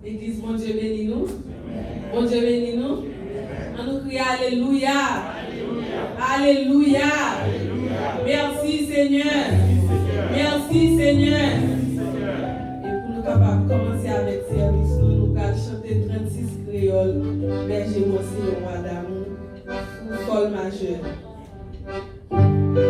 L'église, bon Dieu bénis nous. Bon Dieu bénis nous. On nous crie Alléluia. Alléluia. Merci Seigneur. Merci Seigneur. Et pour nous capables de commencer avec service, nous allons chanter 36 créoles. Berger aussi le roi d'amour. Ou sol majeur. Oh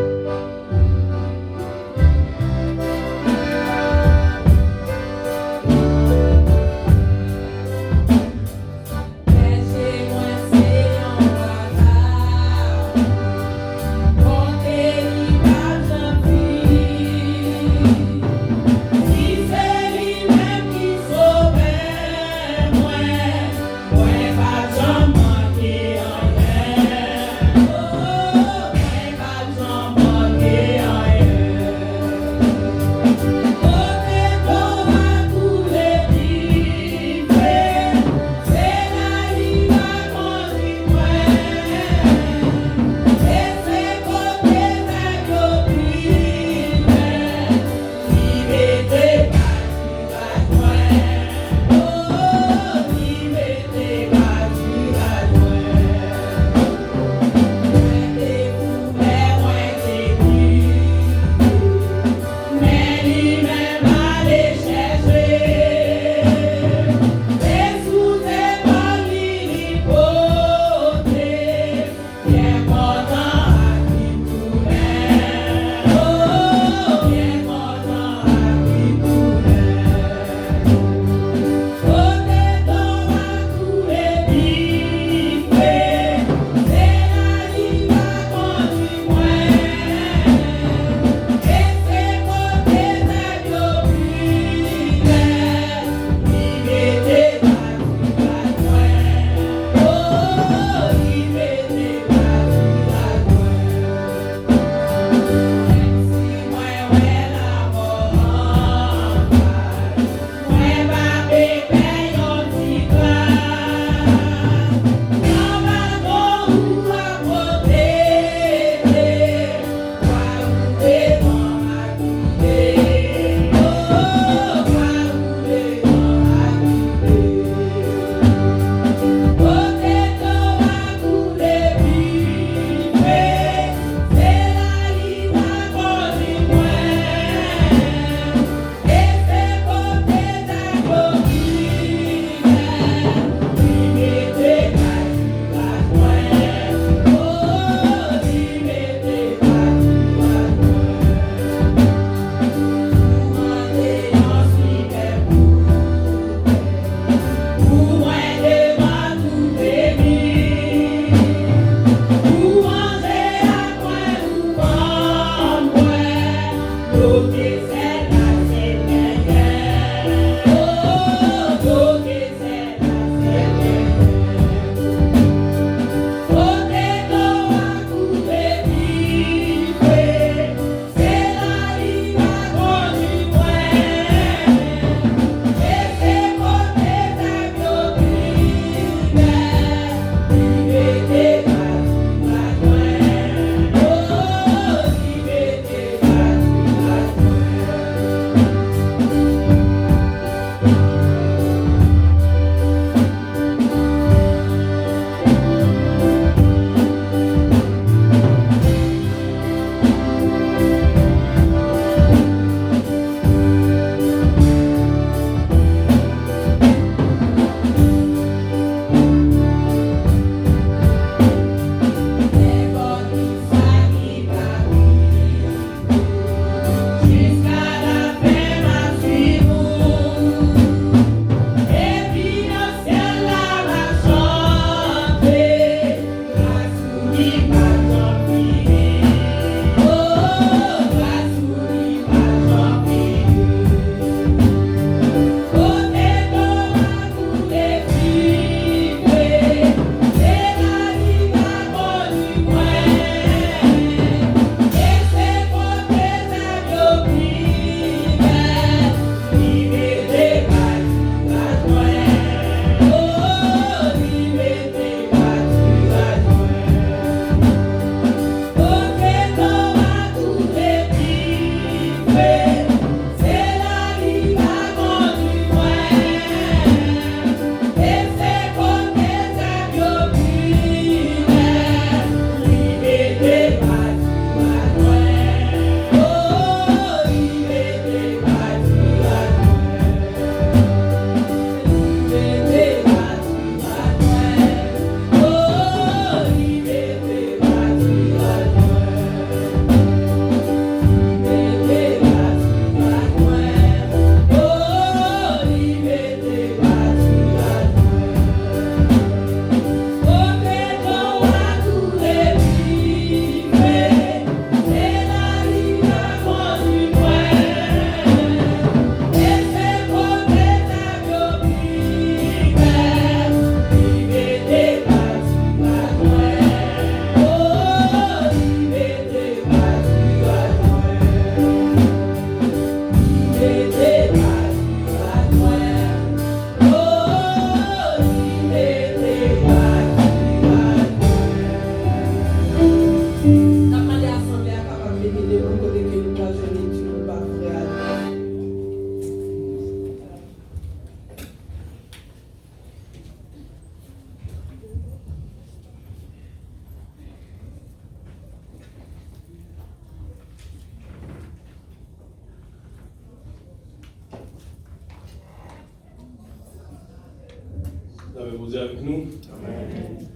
vous êtes avec nous? Amen.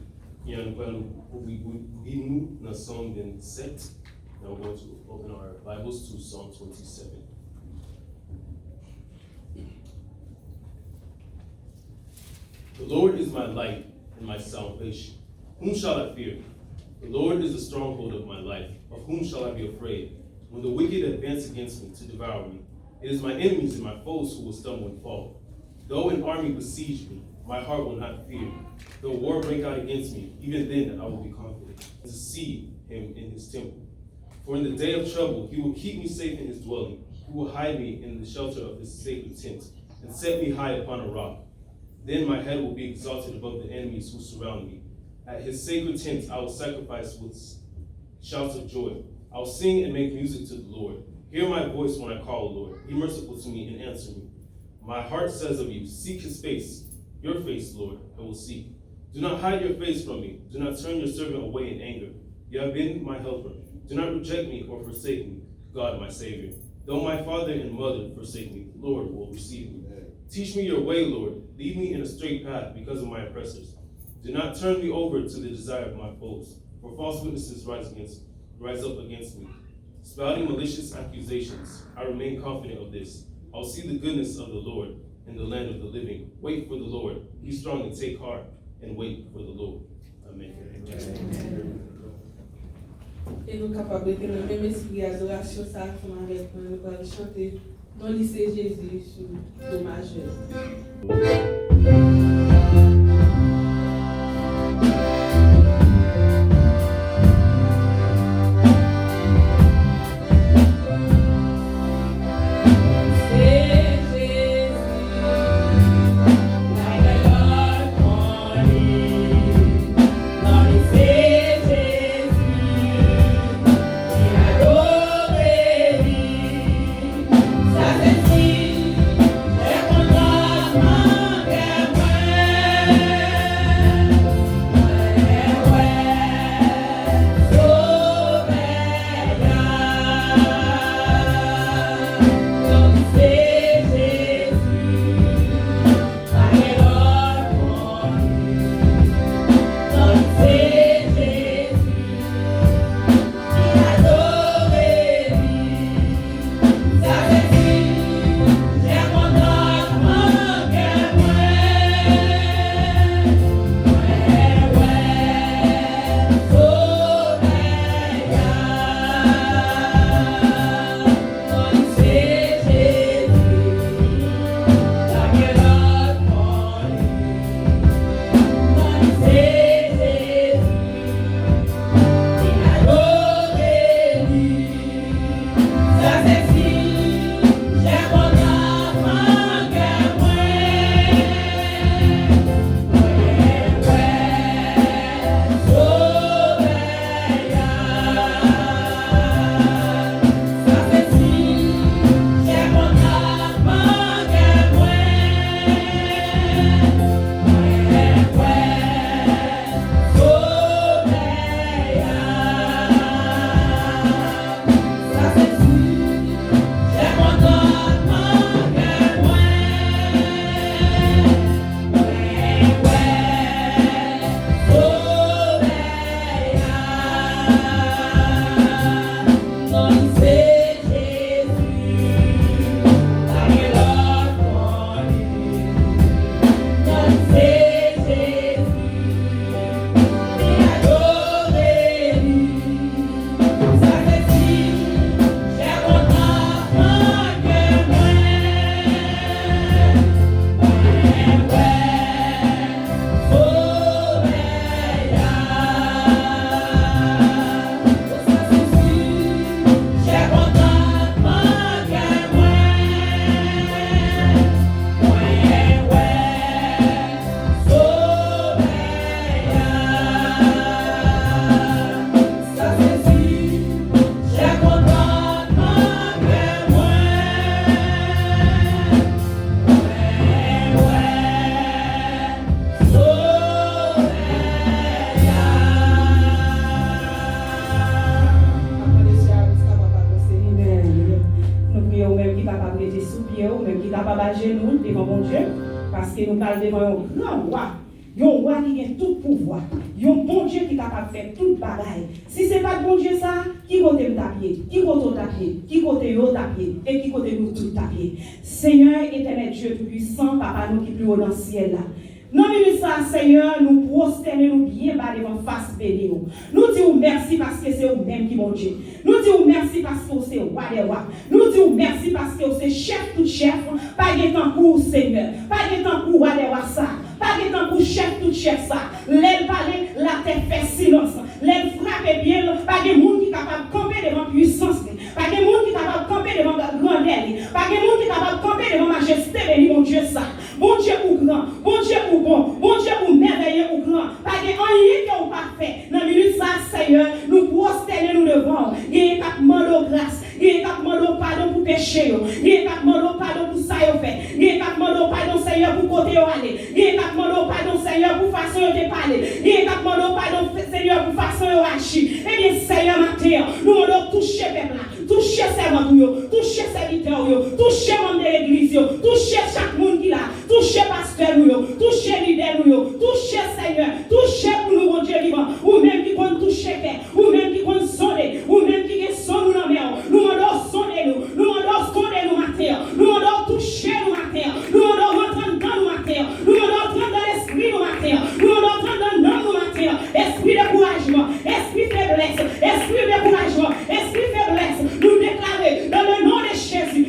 Et nous allons nous dans Psalm 27. Now we're going to open our Bibles to Psalm 27. The Lord is my light and my salvation. Whom shall I fear? The Lord is the stronghold of my life. Of whom shall I be afraid? When the wicked advance against me to devour me, it is my enemies and my foes who will stumble and fall. Though an army besiege me, my heart will not fear. Though war break out against me, even then I will be confident to see him in his temple. For in the day of trouble, he will keep me safe in his dwelling. He will hide me in the shelter of his sacred tent and set me high upon a rock. Then my head will be exalted above the enemies who surround me. At his sacred tent, I will sacrifice with shouts of joy. I will sing and make music to the Lord. Hear my voice when I call, Lord. Be merciful to me and answer me. My heart says of you, seek his face. Your face, Lord, I will seek. Do not hide your face from me. Do not turn your servant away in anger. You have been my helper. Do not reject me or forsake me, God, my Savior. Though my father and mother forsake me, the Lord will receive me. Teach me your way, Lord. Lead me in a straight path because of my oppressors. Do not turn me over to the desire of my foes, for false witnesses rise up against me. Spouting malicious accusations, I remain confident of this. I'll see the goodness of the Lord in the land of the living. Wait for the Lord. Be strong and take heart, and wait for the Lord. Amen. Et nous capables de dans le même esprit d'adoration, ça fond avec nous allons chanter dans le lycée Jésus sur le majeur. yon roi qui a tout pouvoir, yon bon Dieu qui est capable de faire toute bagaille. Si ce n'est pas bon Dieu ça, qui côté tapier, qui côté tapier, qui côté yo tapier, et qui côté nous tout tapier. Seigneur éternel Dieu tout-puissant, papa nous qui plus haut dans le ciel là. Non, mais ça, Seigneur, nous prosternons bien bas devant face béni. Nous disons merci parce que c'est vous-même qui mon Dieu. Nous disons merci parce que c'est roi des rois. Nous disons merci parce que c'est chef tout chef. Pas de temps pour Seigneur. Pas de temps pour roi des rois ça. Pas de temps pour chef tout chef ça. L'aile parler, la tête fait silence. L'aile frappe bien. Pas de monde qui est capable de camper devant puissance. Pas de monde qui est capable de camper devant grandeur. Pas de monde qui est capable de camper devant majesté. Mon Dieu ça. Bon Dieu ou grand. Bon Dieu ou bon Dieu ou merveilleux ou grand, pas de rien que vous pas fait. Dans le milieu de ça, Seigneur, nous prosternons nous devant. Il y a un capement de grâce, il y a un capement de pardon pour péché, il y a un capement de pardon pour ça vous fait, il y a un capement de pardon, Seigneur, pour côté où aller, il y a un capement de pardon, Seigneur, pour façon de parler, il y a un capement de pardon, Seigneur, pour façon de agir. Eh bien, Seigneur, matin, nous allons toucher peuple là, toucher servants, toucher serviteurs, toucher membres de l'église, toucher chaque monde qui là, toucher pasteur, toucher leader, toucher Seigneur, toucher pour nous, mon Dieu vivant, ou même qui compte toucher, ou même qui compte sonner, ou même qui est sonner dans la mer, nous allons sonner nous allons sonner nous matin, nous allons toucher nous matin, nous allons rentrer dans nous matin, nous allons rentrer dans l'esprit nous matin, nous allons rentrer dans le nom nous matin, esprit de couragement, esprit de faiblesse, esprit de découragement, esprit de faiblesse, nous déclarer dans le nom de Jésus,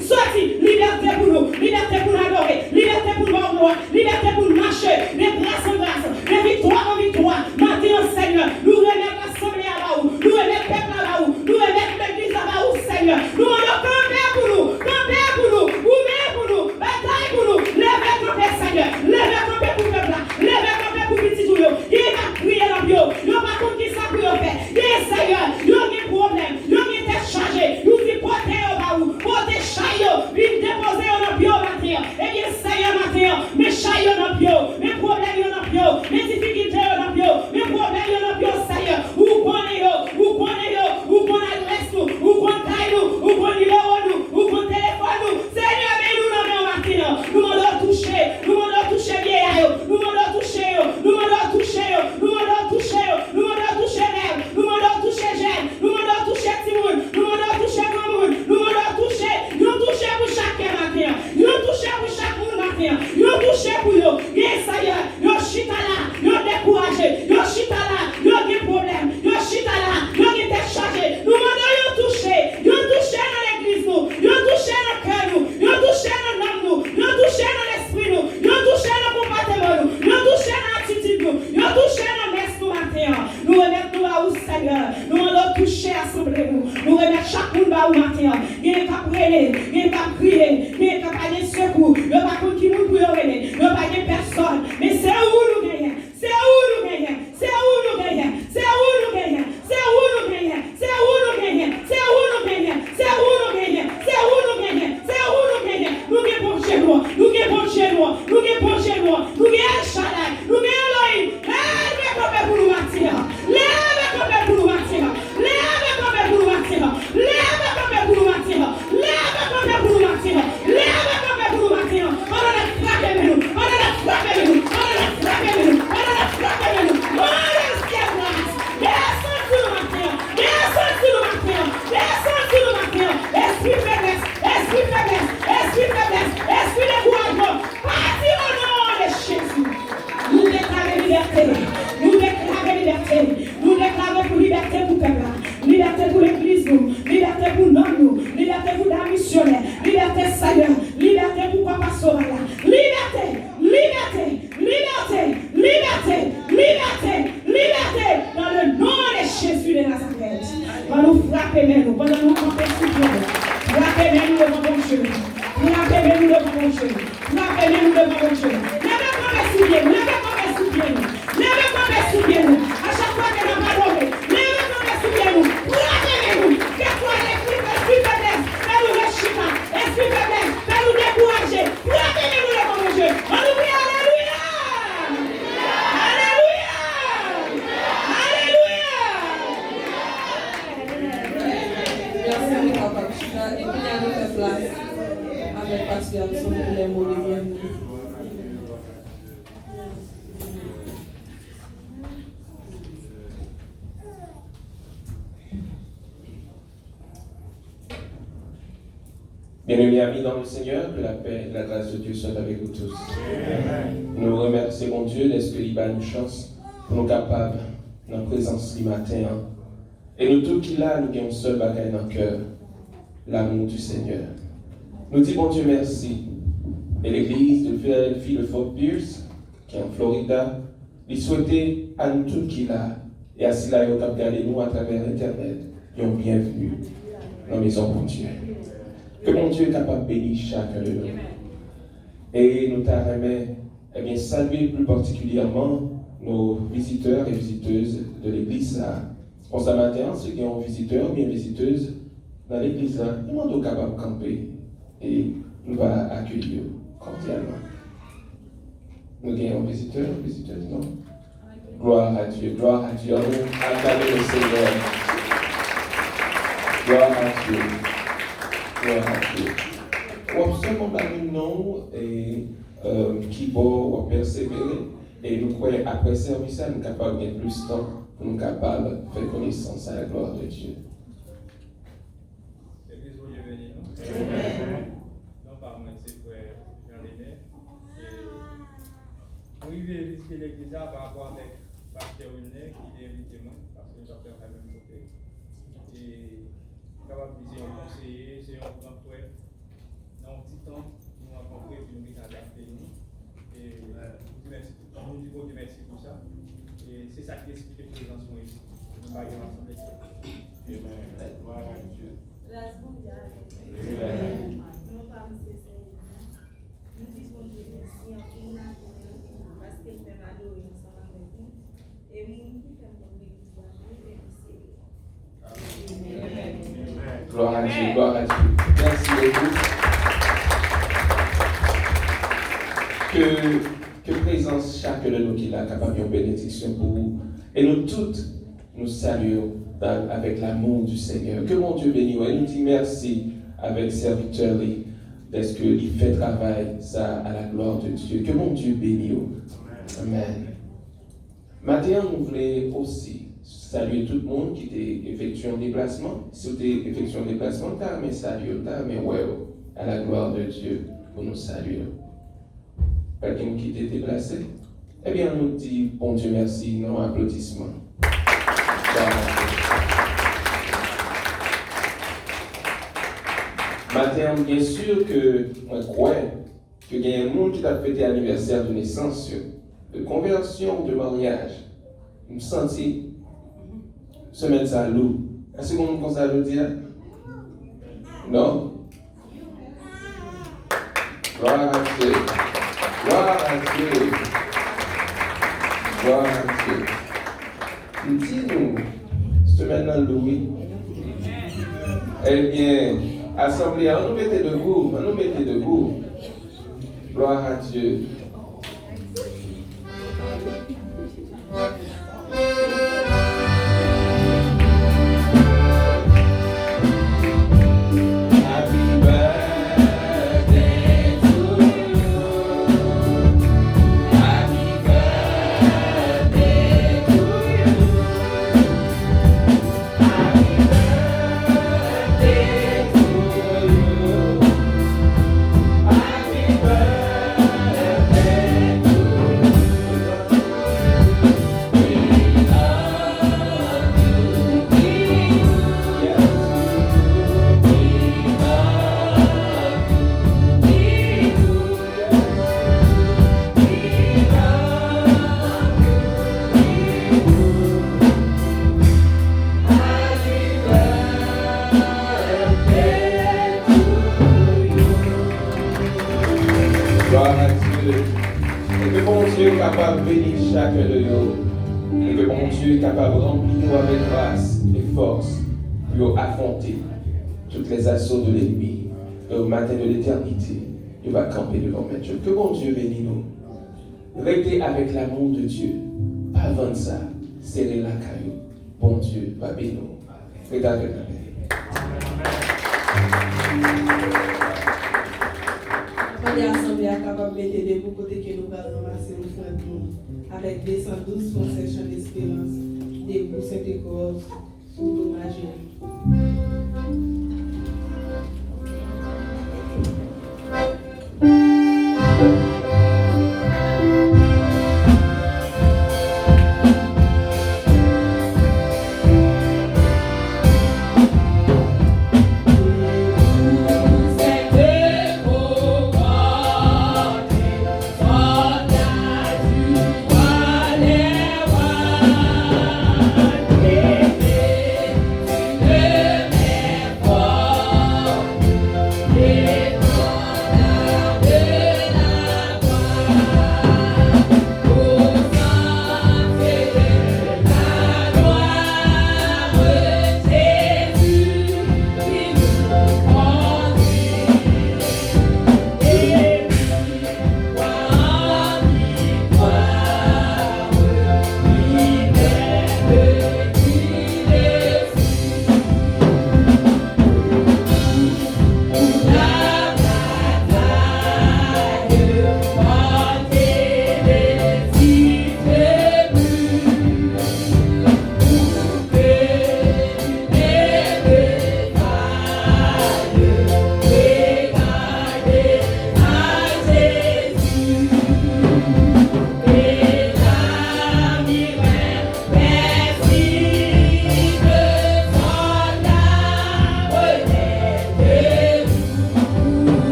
sorti, liberté pour nous, liberté pour nous adorer, liberté pour nous avoir, liberté pour nous marcher, de grâce en grâce, de victoire en victoire. Maintenant, Seigneur, nous remettons l'assemblée à la haut, nous remettons le peuple à la haut, nous remettons l'église à la haut, Seigneur. Nous allons camper pour nous, ouvrir pour nous, bataille pour nous, lever camper, Seigneur, lever camper pour le peuple, lever camper pour petit tout, il y a crié dans le bio, il n'y a pas contre qui ça pour le faire, il y a Seigneur, il y a des problèmes, il y a des têtes chargées, nous y porter au bas où, porter chaillot, vite déposer dans le bio matin, et bien Seigneur matin, mes chaillots dans le bio, mes problèmes dans le bio, mes difficultés dans le bio, mes problèmes dans le bio, Seigneur, où qu'on est, où qu'on adresse nous, où qu'on taille nous, où qu'on numéro nous, où qu'on téléphone nous, Seigneur, mais nous dans le matin, nous allons toucher vieillard, nous allons toucher, nous allons toucher, nous allons toucher, nous allons toucher rêve, nous allons toucher jeune, nous allons toucher Timoun, nous allons toucher Mamoun, nous allons toucher, nous toucher pour chaque matin, nous toucher pour chaque monde matin, nous toucher pour eux, yes Seigneur, nous chita là, nous découragé, nous chita là, nous avons des problèmes, nous chita là, nous avons été chargés, nous allons toucher dans l'église nous toucher dans le cœur nous toucher dans l'âme nous toucher dans l'esprit nous toucher dans le comportement nous toucher dans l'attitude nous toucher dans l'esprit nous matin, nous remettons nous à vous Seigneur, nous allons toucher assemblée nous remettons chaque monde à vous matin, il y a qu'à prier, il y a qu'à crier, il y a qu'à parler secours, il n'y a pas qui nous pour il n'y a pas de personne, mais c'est où nous gagnons, c'est où nous gagnons, c'est où nous gagnons, c'est où nous gagnons, c'est où nous gagnons, c'est où nous gagnons, c'est où nous gagnons, c'est où nous gagnons, c'est où nous gagnons, c'est où nous gagnons, nous gagnons bon chez nous, nous gagnons bon chez nous, nous gagnons bon chez nous, nous gagnons El Shaddai, nous gagnons Elohim, lève camper pour nous matin, lève camper pour nous matin, lève camper pour nous matin, lève camper pour nous matin, lève camper pour nous matin, lève camper pour nous matin, on a frappé nous, on a frappé nous, on a frappé nous, on a frappé nous, on a descend sur le matin, descend sur le matin, descend sur le matin, esprit faiblesse, esprit faiblesse, esprit faiblesse, esprit découragement, parti au nom de Jésus. Nous déclarons liberté, nous déclarons liberté, nous déclarons pour liberté pour le peuple, liberté pour l'église, liberté pour nous, liberté pour la missionnaire, liberté Seigneur, liberté pour Papa Sauvage, liberté, liberté, liberté, liberté, liberté, liberté, dans le nom de Jésus de Nazareth. Va nous frapper nous, pendant nous camper sous Dieu, frapper nous devant mon Dieu, frapper nous devant mon Dieu, frapper nous devant mon Dieu. Levez camper sous Dieu, levez camper sous Dieu, levez camper sous Dieu. À chaque fois que nous parlons, levez camper sous Dieu, frappez nous. Quel soit l'esprit faiblesse, fais-nous le chita, esprit faiblesse, fais-nous décourager, frappez nous devant mon Dieu. On nous prie, alléluia, alléluia, alléluia. Merci, papa. Et puis, à notre place. Bien-aimés amis dans le Seigneur, que la paix et la grâce de Dieu soient avec vous tous. Nous remercions Dieu d'être qu'il a une chance pour nous capables, dans la présence du matin. Et nous tous qui là, nous avons un seul bagage dans le cœur, l'amour du Seigneur. Nous disons, bon Dieu, merci. Et l'église de Philadelphie de Fort Pierce, qui est en Florida, il souhaitait à nous tous qui là, et à cela, ils ont regardé nous à travers Internet, ils ont bienvenue dans la maison de Dieu. Que mon Dieu est capable de bénir chacun de nous. Et nous t'aimerons saluer plus particulièrement nos visiteurs et visiteuses de l'église. Pour ce matin, ceux qui ont visiteurs ou bien visiteuses dans l'église, ils sont capables de camper et nous allons accueillir cordialement. Nous avons visiteurs, visiteuses, non? Gloire à Dieu, gloire à Dieu. Acclamez le Seigneur. Gloire à Dieu. Gloire à Dieu. On observe un nom et qui va persévérer. Et nous croyons après service, nous sommes capables de gagner plus de temps pour nous capables de faire connaissance à la gloire de Dieu. L'église vous est bénie, non? Non, par moi, c'est frère Jean-René. Nous vivons visiter l'église par rapport avec Pasteur Wilner qui est invité moi, parce que nous avons fait la même côté. Et capable de dire un conseiller, c'est un grand frère. Dans un petit temps, nous avons compris que nous avons adapté nous. Et nous disons Dieu merci pour ça. Et c'est ça qui explique la présence ici. Nous allons ensemble. Amen. Gloire à Dieu. Grâce mondiale. Amen. Non pas monsieur Seigneur. Nous disons Dieu merci en tout cas parce que nous avons adoré ensemble avec nous. Et nous qui faisons l'église Amen. Gloire à Dieu, gloire à Dieu. Merci beaucoup. Que présence chacun de nous qui est capable de bénédiction pour vous. Et nous toutes, nous saluons avec l'amour du Seigneur. Que mon Dieu bénisse. Et nous dit merci avec serviteur parce qu'il fait travail ça à la gloire de Dieu. Que mon Dieu bénisse. Amen. Maintenant, nous voulons aussi saluer tout le monde qui a effectué un déplacement. Si vous avez effectué un déplacement, mais saluer, mais ouais, à la gloire de Dieu pour nous saluer. Quelqu'un qui était déplacé? Eh bien, on nous dit, bon Dieu merci, non applaudissements. Maintenant, bien sûr que moi crois qu'il y a un monde qui a fêté l'anniversaire de naissance, de conversion, de mariage. Je me sentis se mettre à l'eau. Est-ce qu'on me conseille à le dire? Non? Gloire à Dieu. Gloire à Dieu. Gloire à Dieu. Dis-nous, semaine dans Louis. Eh bien, assemblée, on nous mettait debout. On nous mettait debout. Gloire à Dieu. De l'ennemi, au matin de l'éternité, il va camper devant notre Dieu. Que bon Dieu bénisse nous. Restez avec l'amour de Dieu. Pas avant ça, serrez la caillou. Bon Dieu va bénir nous. Regardez la On est assemblés à capable de mettre debout côté que nous allons ramasser nos frères avec 212 concessions d'espérance, debout Sainte-École, sous dommagerie.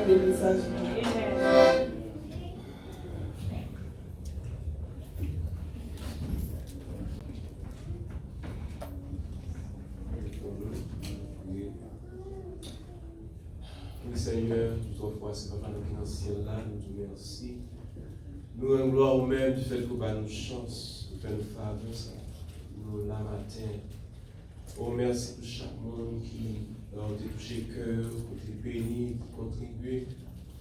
le message. Oui, Seigneur, toutefois, c'est pas nous qui dans le ciel là, nous te remercions. Nous rendons gloire au même du fait que vous avez une chance, vous faites une faveur, ça. Nous là matin. Oh, merci pour chaque monde qui a touché le cœur, qui est béni, qui contribue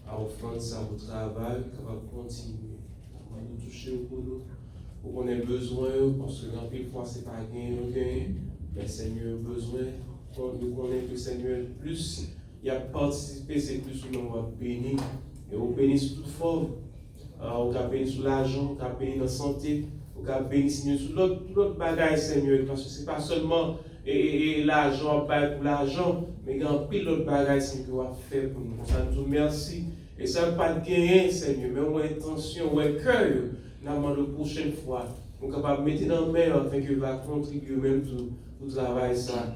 à offrir ça au travail, qui va continuer. Nous toucher au boulot, pour qu'on ait besoin, parce que quelquefois, ce n'est pas gain, mais Seigneur, besoin, nous connaissons que Seigneur, plus il a participé, c'est plus nous va béni. Et on bénit sur toute forme. On va bénir sur l'argent, on va bénir dans la santé, on va bénir sur l'autre bagage, Seigneur. Parce que ce n'est pas seulement l'argent pour l'argent, mais il y a un pile d'autres bagages que vous avez fait pour nous. Ça nous remercie. Et ça ne veut pas gagner, Seigneur, mais on a intention, on a cœur. Nous avons la prochaine fois. On est capable de mettre dans la main afin que va contribuer même pour le travail. Ça.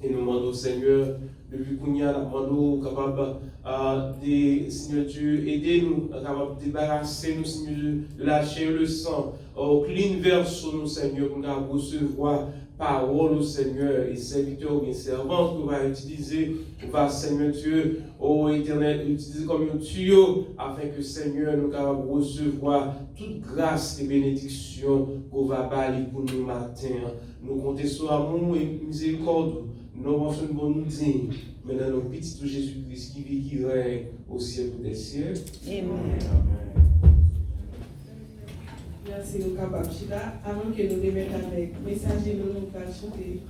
Et nous demandons au Seigneur, depuis qu'on y a, nous demandons capable de, Seigneur Dieu, aider-nous, capable de débarrasser nous, Seigneur Dieu, de lâcher le sang, au clean vers sur nous, Seigneur, pour nous recevoir parole au Seigneur et serviteur ou bien servante qu'on va utiliser, on va, Seigneur Dieu, au éternel, utiliser comme un tuyau afin que, Seigneur, nous capables de recevoir toute grâce et bénédiction qu'on va balayer pour nous matin. Nous comptons sur amour et miséricorde. Nous avons une bonne digne, mais dans nos petits Jésus-Christ qui vit, qui règne au ciel des siècles. Amen. Merci, nous capables. Avant que nous démettions avec le message de nous, nous allons chanter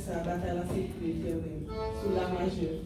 ça, bataille à la sécurité éternelle, sous la majeure.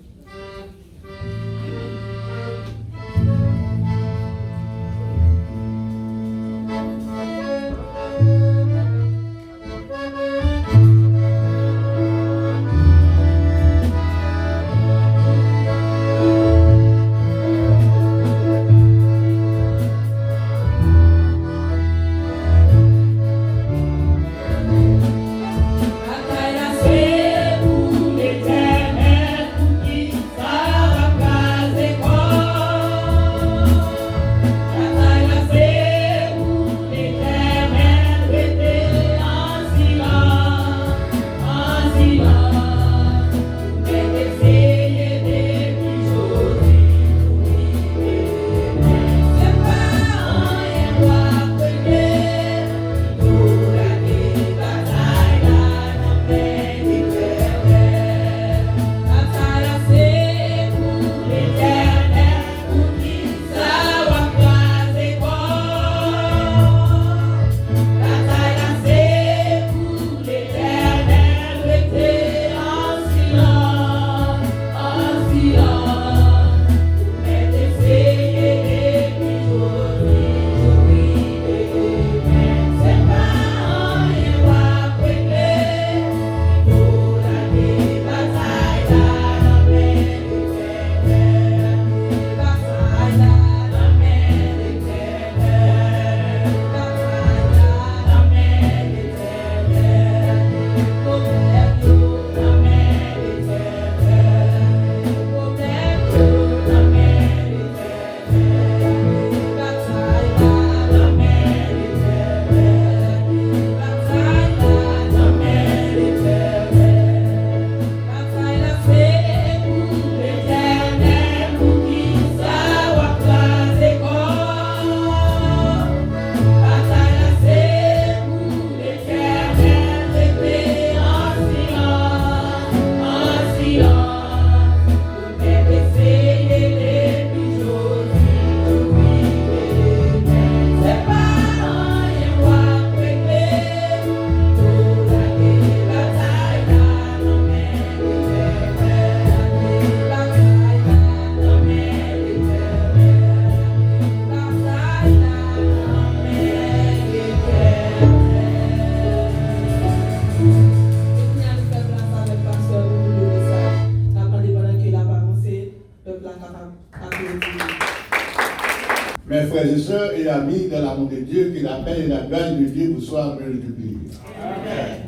Mes frères et sœurs et amis, dans l'amour de Dieu, que la paix et la grâce de Dieu vous soient multipliées.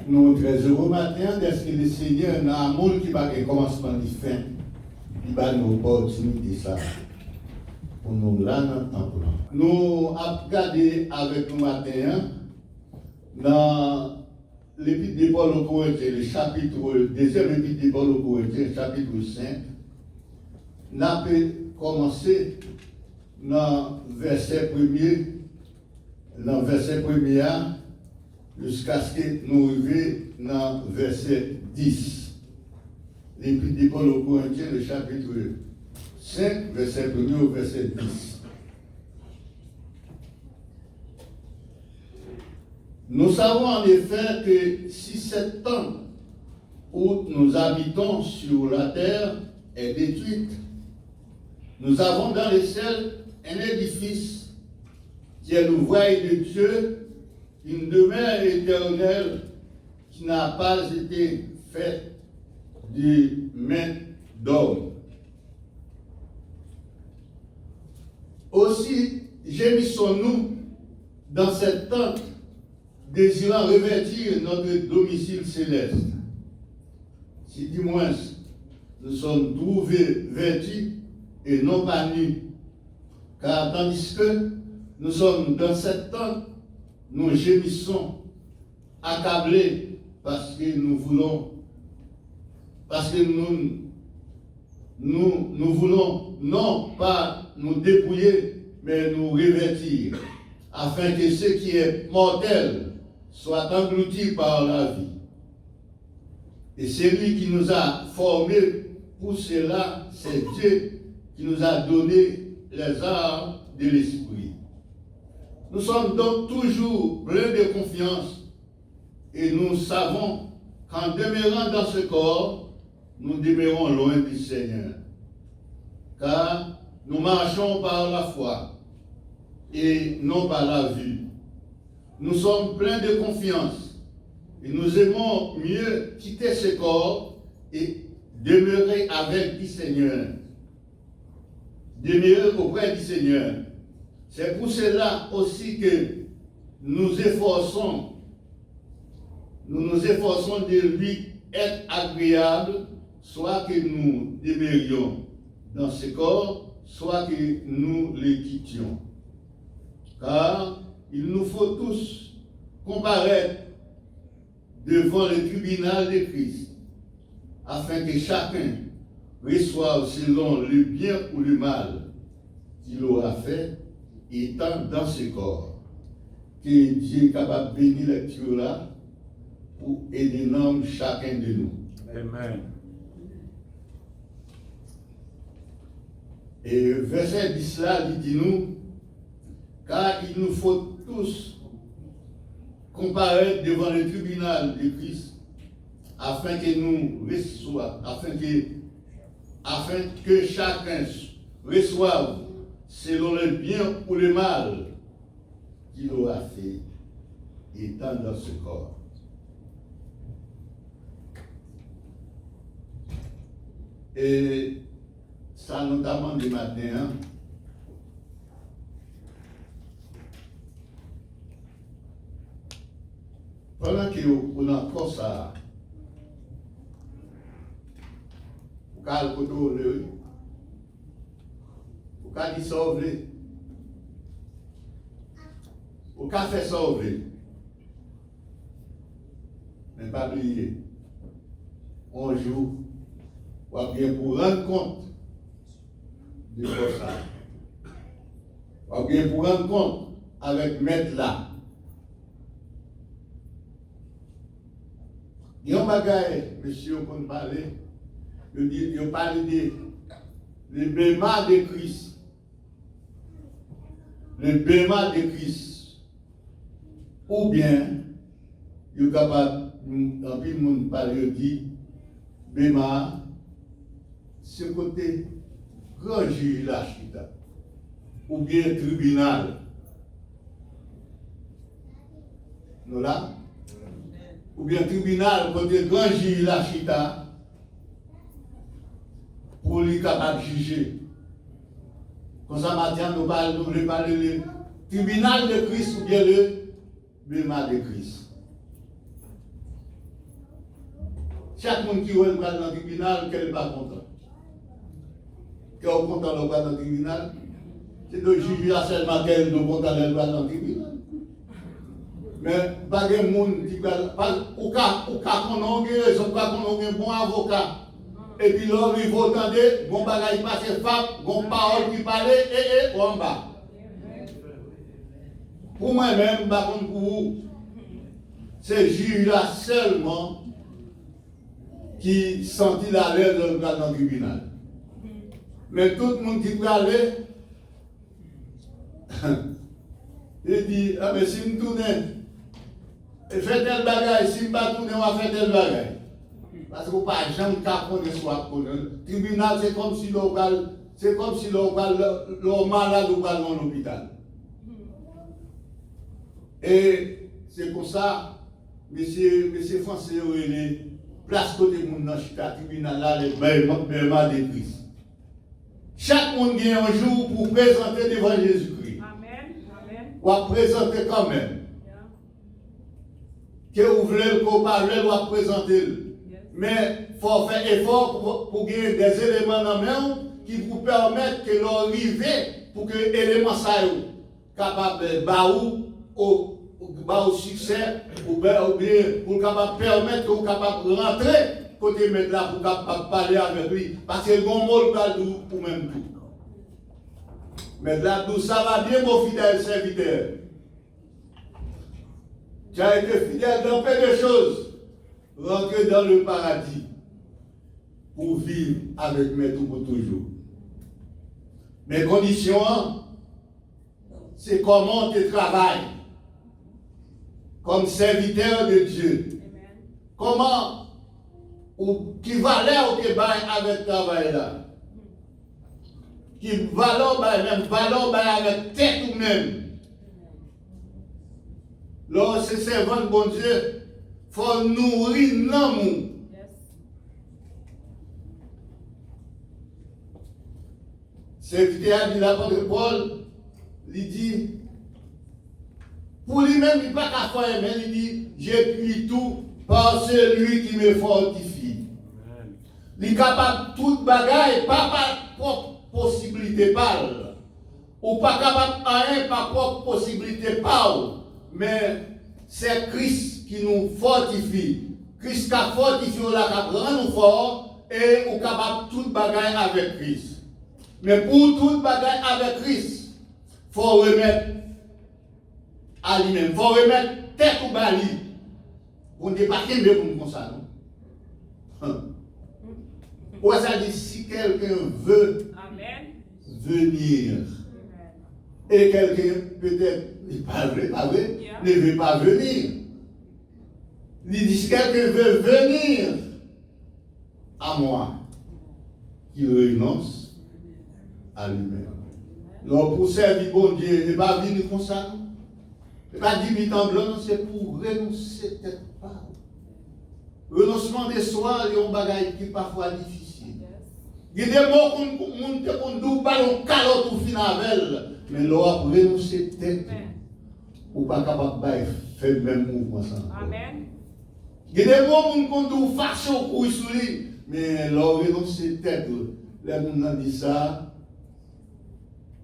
Nous sommes très heureux matin d'être que le Seigneur a un amour qui va un commencement de fin. il va nous opportunité ça pour nous là dans le temple. Nous avons regardé avec nous matin dans l'épître de Paul aux Corinthiens, le chapitre, deuxième épître de Paul aux Corinthiens, chapitre 5. Nous avons commencé dans verset premier, jusqu'à ce que nous arrivions dans verset 10. L'épître de Paul aux Corinthiens, le chapitre 5, verset 1 au verset 10. Nous savons en effet que si cet temps où nous habitons sur la terre est détruite, nous avons dans les cieux un édifice qui est l'ouvrage de Dieu, une demeure éternelle qui n'a pas été faite de main d'homme. Aussi, gémissons-nous dans cette tente, désirant revêtir notre domicile céleste. Si du moins nous sommes trouvés vêtus et non pas nus, car tandis que nous sommes dans cette tente, nous gémissons, accablés, parce que nous voulons non pas nous dépouiller, mais nous revêtir, afin que ce qui est mortel soit englouti par la vie. Et c'est lui qui nous a formés pour cela, c'est Dieu qui nous a donné les armes de l'esprit. Nous sommes donc toujours pleins de confiance et nous savons qu'en demeurant dans ce corps, nous demeurons loin du Seigneur. Car nous marchons par la foi et non par la vue. Nous sommes pleins de confiance et nous aimons mieux quitter ce corps et demeurer avec le Seigneur. Demeurer auprès du Seigneur. C'est pour cela aussi que nous nous efforçons de lui être agréable, soit que nous demeurions dans ce corps, soit que nous le quittions. Car il nous faut tous comparaître devant le tribunal de Christ, afin que chacun reçoive selon le bien ou le mal qu'il aura fait, étant dans ce corps. Que Dieu est capable de bénir lecture là pour aider nous, chacun de nous. Amen. Et verset 10 là, il dit nous, car il nous faut tous comparaître devant le tribunal de Christ, afin que nous reçoive, afin que chacun reçoive selon le bien ou le mal qu'il aura fait, étant dans ce corps. Et ça notamment du matin, pendant qu'on a encore ça, vous avez le côté, vous avez dit sauver, vous avez fait sauver, mais pas oublier, un jour, vous avez bien pour rendre compte de ça. Vous avez bien pour rendre compte avec maître là. Il y a un bagage, monsieur, qu'on parlait, il parle de baiement de Christ. Le baiement de Christ. Ou bien, il est capable, en plus, le monde parle, il dit, baiement, ce côté grand juge la chita, ou bien tribunal. Nous là? Ou bien tribunal, côté grand juge la chita, pour lui capable de juger. Comme ça, maintenant, nous parlons le tribunal de Christ ou bien le baiement de Christ. Chaque monde qui va dans le tribunal, qu'elle n'est pas content. qu'on compte dans le tribunal. C'est de juger à seulement qu'elle nous compte dans le tribunal. Mais pas de monde qui va. Ou qu'on a une raison, qu'on a un bon avocat. Et puis là, il faut entendre, bon bagage passe femme, bon parole qui parle, et en bas. Pour moi-même, par contre, pour vous, c'est juge-là seulement qui sentit la l'air dans le tribunal. Mais tout le monde qui peut aller, il dit, ah mais si je tourne, fais tel bagage, si je ne pas tourner, on va faire tel bagage. Parce que pas jamais qu'à connaître soit le tribunal, c'est comme si le malade ou dans l'hôpital. Et c'est pour ça, monsieur Français, il est place côté mon dans le tribunal là, les belles de Christ. Chaque monde a un jour pour présenter devant Jésus-Christ. Amen. Amen. Ou à présenter quand même. Que vous voulez le comparer, ou à présenter. Mais il faut faire effort pour gagner des éléments dans la main qui vous permettent que l'arrivée, pour que les éléments soient capables de au succès, ou bien pour capable permettre que vous capable de rentrer côté mettre là pour capable parler avec lui. Parce que le bon mot va pour même tout. Mais là, tout ça va bien, mon fidèle serviteur. Tu as été fidèle dans peu de choses. Rentrer dans le paradis pour vivre avec mes tout pour toujours. Mes conditions, c'est comment tu travailles comme serviteur de Dieu. Comment, ou qui valeur tu bail avec travail là. Qui valeur avec tête ou même. Lorsque c'est servant de bon Dieu, il faut nourrir l'amour. Serviteur de l'apôtre Paul, il dit, pour lui-même, il n'est pas qu'à faire, mais il dit, j'ai pu tout par celui qui me fortifie. Il est capable de toute bagaille, pas par propre possibilité parle. Ou pas capable de rien par propre possibilité parle. Mais c'est Christ qui nous fortifie. Christ qui a fortifié, qui rend nous forts et on est capable de toute bagaille avec Christ. Mais pour toute bagaille avec Christ, il faut remettre à lui-même. Il faut remettre tête ou bali. On ne dit pas qu'il veut comme ça, non? Ou ça dit si quelqu'un veut venir et quelqu'un peut-être ne veut pas venir. Il dit si quelqu'un veut venir à moi, qu'il renonce à lui-même. Donc pour servir bon Dieu, il ne va pas venir comme ça. Il ne va pas dire en blanc, c'est pour renoncer quelque part. Renoncement des soins, il y a un bagage qui est parfois difficile. Il y a des mots qu'on ne doit pas en calotte ou finavel, mais l'on renoncer tête. Ou pas capable de faire le même mouvement sans. Amen. Il y a des mots qu'on doit fâcher au couille sur lui, mais l'on renoncer tête. Les gens dit ça,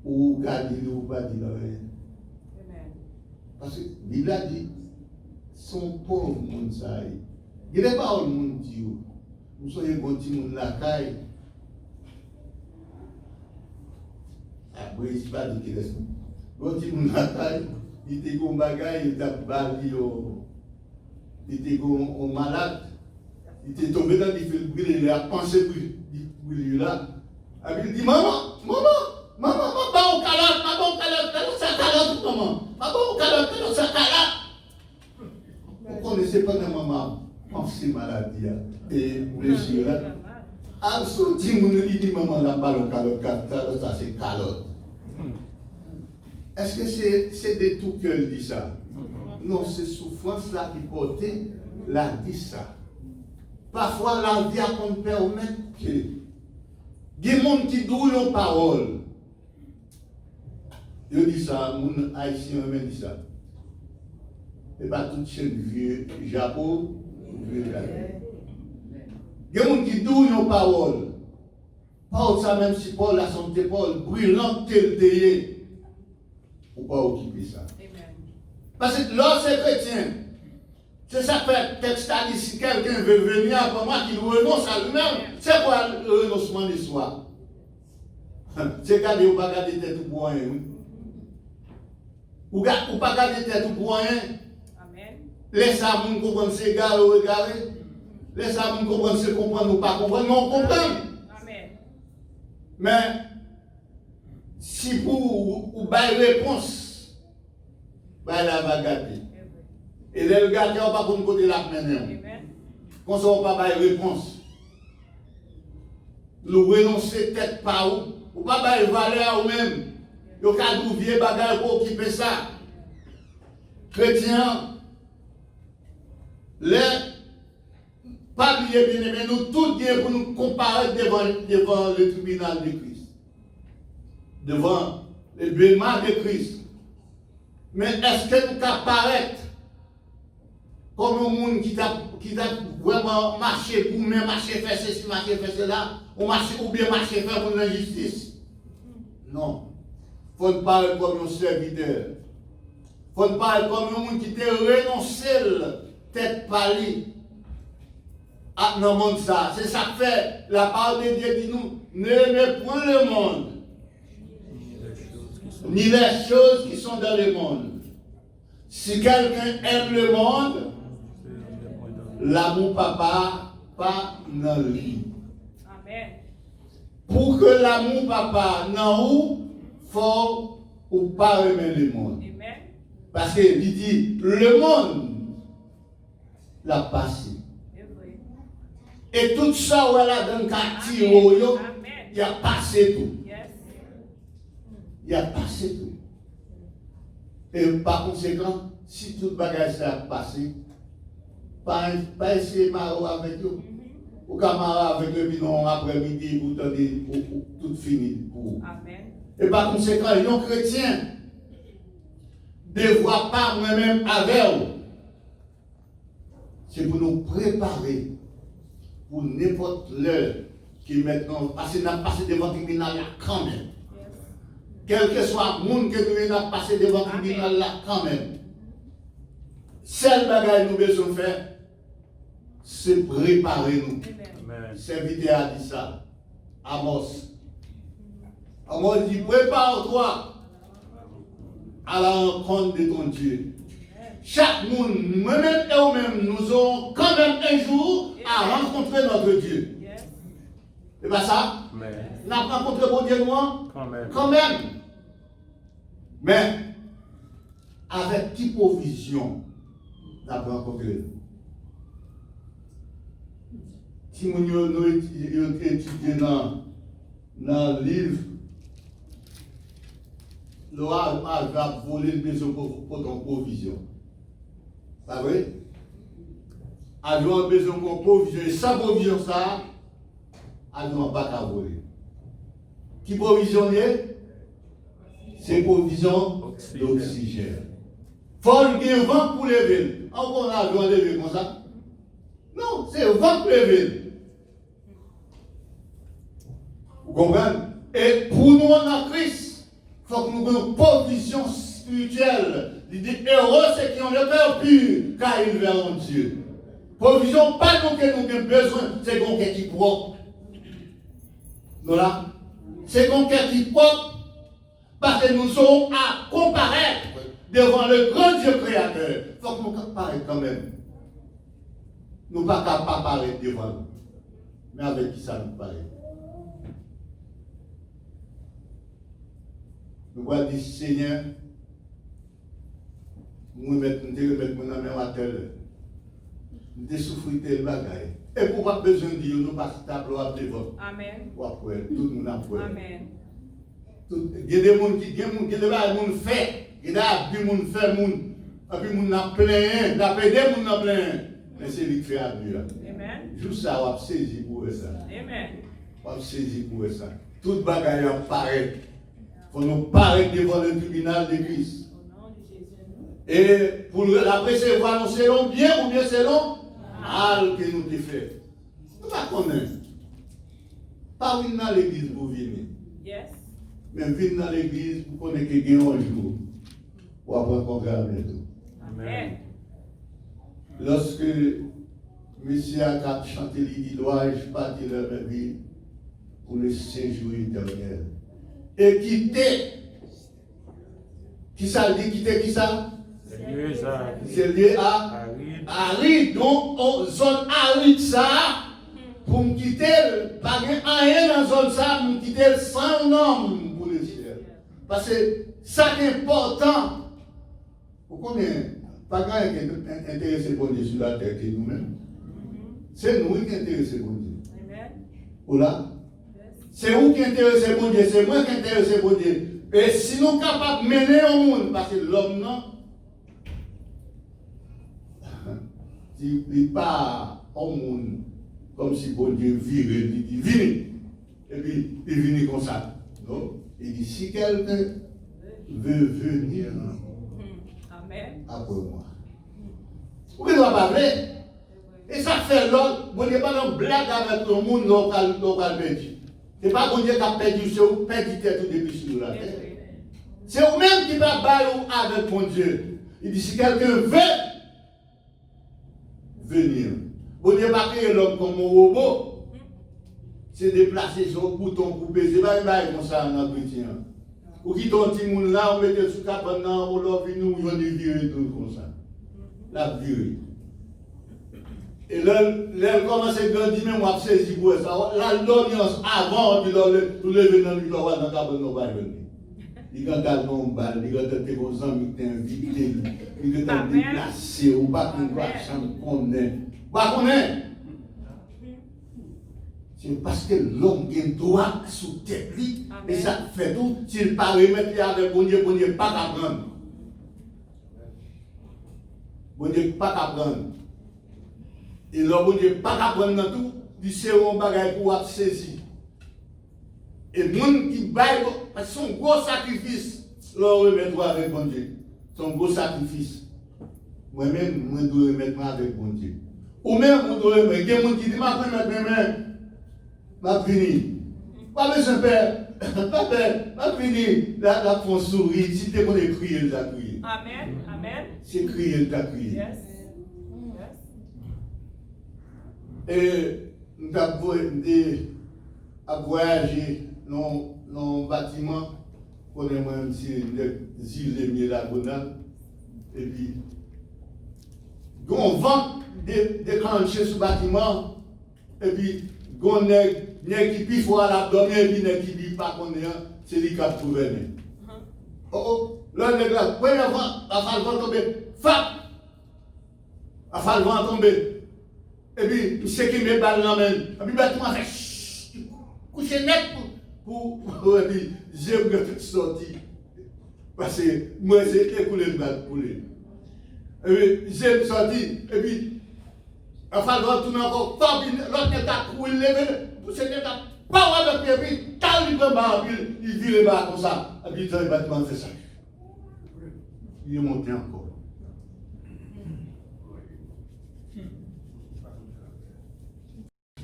ou garder ou pas dire rien. Parce que la Bible a dit, son pauvre monde ça. Il n'est pas au monde dit, nous sommes un petit monde la caille. Après, il ne pas dit qu'il est un petit monde la caille, il était comme bagaille, il était bali, il était comme malade, il était tombé dans des fils, il a pensé pour lui là. Il dit, maman, pas au calotte, ça calotte, maman. Maman, au calotte, ça calotte. Vous connaissez pas de maman, pensez maladie et blessure là. Absolument, il dit, maman, la balle au calotte, ça c'est calotte. Est-ce que c'est de tout cœur dit ça? Non, c'est souffrance là qui portait, là dit ça. Parfois, la vie a qu'on permet que des gens qui douent une parole. Je dis ça, mon haïtien me dit ça. Et pas tout chaîne vieux Japon, vieux Japon. Des gens qui douent une parole. Paul, ça même si Paul a son Paul brûlant tel théier, ou pas occuper ça. Parce que lorsque chrétien, c'est ça que le texte a dit, si quelqu'un veut venir après moi, qu'il renonce à lui-même, c'est quoi le renoncement de soi? C'est garder ou pas garder tête pour rien. Ou pas garder tête pour rien. Laisse ça moun comprendre c'est égaré ou égaré. Laisse ça moun comprendre c'est comprendre ou pas comprendre, mais on comprend. Mais si pour ou bail réponse, bah là va garder. Et là le garder on pas comme côté la maintenant. Comme ça on pas bail réponse. Nous renoncer tête par où, ou pas bail valeur ou même. Yo ka dou vieux bagage pour occuper ça. Chrétien les pas bien bien aimé, nous tous bien pour nous comparer devant le tribunal de Christ. Devant le bénément de Christ. Mais est-ce que nous apparaître comme un monde qui a vraiment marché pour même marcher faire ceci, marcher faire cela, ou bien marcher faire pour l'injustice? Non. Il faut parler comme un serviteur. Il faut parler comme un monde qui a renoncé tête pâlie. Ah, non, monde ça. C'est ça que fait la parole de Dieu dit nous, n'aimez point le monde, ni les choses qui sont dans le monde. Si quelqu'un aime le monde, l'amour papa, pas dans lui. Amen. Pour que l'amour papa n'en où, faut ou pas aimer le monde. Amen. Parce qu'il dit, le monde l'a passé. Et tout ça, voilà, dans le quartier, il a passé tout. Il a passé tout. Et par conséquent, si tout le bagage a passé, pas essayer de marrer avec eux. Ou qu'à marrer avec eux, puis non, après-midi, vous tenez tout fini pour vous. Et par conséquent, les non-chrétiens ne voient pas moi-même avec eux. C'est pour nous préparer pour n'importe l'heure qui maintenant, parce que nous avons passé devant le tribunal là quand même. Quel que soit le monde que nous avons passé devant le tribunal là quand même. Seul bagage nous devons faire, c'est préparer nous. Serviteur a dit ça. Amos. Amos dit, prépare-toi à la rencontre de ton Dieu. Chaque monde, moi-même et vous-même, nous aurons quand même un jour à rencontrer notre Dieu. C'est pas ça? Nous avons rencontré mon Dieu noir? Quand même. Mais, avec qui provision nous avons rencontré? Si nous étudions dans le livre, l'orage va voler le maison pour ton provision. Pas vrai? Avion besoin de provision. Et sans provision, ça, avion pas qu'à voler. Qui provision est? C'est provision d'oxygène. Il faut le vent pour lever. Encore un avion levé comme ça? Non, c'est le vent pour lever. Vous comprenez? Et pour nous en Christ, il faut que nous ayons une provision spirituelle. Il dit, heureux ceux qui ont le cœur pur, car ils verront Dieu. Provision, pas donc que nous avons besoin, c'est qu'on qui est propre. Voilà. C'est qu'on qui est propre, parce que nous serons à comparaître devant le grand Dieu créateur. Il faut que nous comparions quand même. Nous ne pouvons pas apparaître devant nous. Mais avec qui ça nous paraît? Nous allons dire, Seigneur, nous remettons mon âme à telle. Nous souffrir tel bagaille. Et pour pas besoin de Dieu, nous passons tableau à devant. Amen. Ou après, tout le monde après. Amen. Il y a des gens qui ont fait, il y a des gens qui fait, et puis ils ont plein, il y a des gens qui ont plein. Mais c'est lui qui fait à Dieu. Amen. Juste ça, on va saisir pour ça. Amen. On va saisir pour ça. Tout bagaille apparaît. Il faut nous paraître devant le tribunal de Christ. Et pour la préserver, nous selon bien ou bien selon mal que nous avons fait. Nous ne connaissons Pas venir dans l'église pour venir. Yes. Mais venir dans l'église pour connaître qu'il y a un jour. Pour avoir un programme et tout. Amen. Lorsque Monsieur a chanté, il dit, dois-je partir de ma vie pour le séjour éternel. Et quitter. Qui ça dit quitter qui ça? C'est lié à aride. Donc, en zone aride ça, pour me quitter, pas rien dans zone ça, pour me quitter sans nom pour le ciel. Parce que ça c'est important. Vous connaissez, pas grand qui est intéressé pour Dieu sur la terre que nous-mêmes. C'est nous qui intéressons pour Dieu. Voilà. C'est vous qui intéressez pour Dieu, c'est moi qui intéresse pour Dieu. Et si nous sommes capables de mener au monde, parce que l'homme, non, il n'est pas au monde comme si bon Dieu virait, il dit venez. Et puis il vient comme ça. Non, il dit si quelqu'un veut venir après moi. Vous ne doit pas vrai. Et ça fait l'autre, vous n'avez pas de blague avec le monde local perdu. Ce n'est pas bon Dieu qui a perdu, c'est vous perdu tête tout depuis sur la terre. C'est vous-même qui va bailler avec mon Dieu. Il dit si quelqu'un veut venir, bon Dieu va créer l'homme comme un robot. C'est déplacer son bouton coupé, c'est pas comme ça dans le chrétien. Ou qui ton petit monde là, on met sous cap pendant, on l'a vu nous, on va virer tout comme ça. La virée. Et là, elle commence à grandir, mais on a saisi pour ça. La l'audience avant, puis tout lever dans le dans le cabane, on va venir. Il a gardé un bal, il a gardé vos amis qui t'invitent, il a déplacé, ou pas qu'on va connaître. Pas connaître. C'est parce que l'homme qui doit sous tête, et ça fait tout, s'il ne pas remettre avec bon Dieu, pas qu'à prendre. Bon Dieu, pas qu'à prendre. Et là, bon Dieu, pas qu'à prendre dans tout, il sait où on bagaille pour saisir. Et les gens qui baillent, parce que c'est un gros sacrifice, là, on remet avec bon Dieu. C'est un gros sacrifice. Moi-même, je dois remettre avec bon Dieu. Ou même, vous devez remettre. Il y a des gens qui disent, je vais mettre mes mains. Je vais finir. Pas besoin de père. Pas père. Je vais finir. La font sourire. Si tu es crier, il t'a crié. Amen. Amen. C'est crier, il t'a crié. Yes. Et nous avons voyagé dans un bâtiment, on est même si les îles la bonne. Et puis, on vend déclenché sur le bâtiment, et puis, on est qui piffe à l'abdomen, et puis on qui dit pas qu'on est, c'est lui qui a trouvé. Oh, là, le gars, oui, avant, le vent tomber, fap! Avant le vent tomber. Et puis, il sait qu'il met balle dans la main. Et puis, le bâtiment fait chut, coucher net pour et puis, j'ai tout sorti. Parce que moi, j'ai écoulé le balle couler. Et puis, j'ai sorti. Et puis, enfin, l'autre tourne encore, l'autre n'est pas couru, il lève, poussé n'est pas avec lui, et puis, tal, il prend balle, il vire le balle comme ça. Et puis, le bâtiment fait ça. Il est monté encore.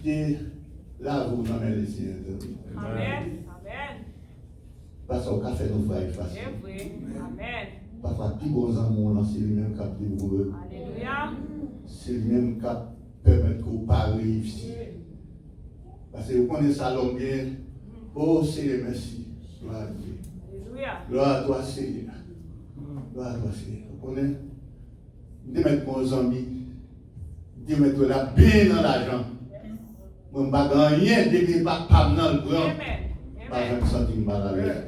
Et là, vous m'avez laissé. Amen. Amen. Parce qu'on a fait nos frères facile. Amen. Parfois, plus gros amour, c'est lui-même qui a pris pour eux. Alléluia. C'est lui-même qui a permis qu'on parle ici. Parce que vous connaissez ça l'homme bien. Oh, Seigneur, merci. Gloire à Dieu. Alléluia. Gloire à toi, Seigneur. Gloire à toi, Seigneur. Vous connaissez? De mettre nos amis, de mettre la bien dans l'argent. Je ne vais pas rien depuis que pas dans le grand. Pas un centime mal à l'aise.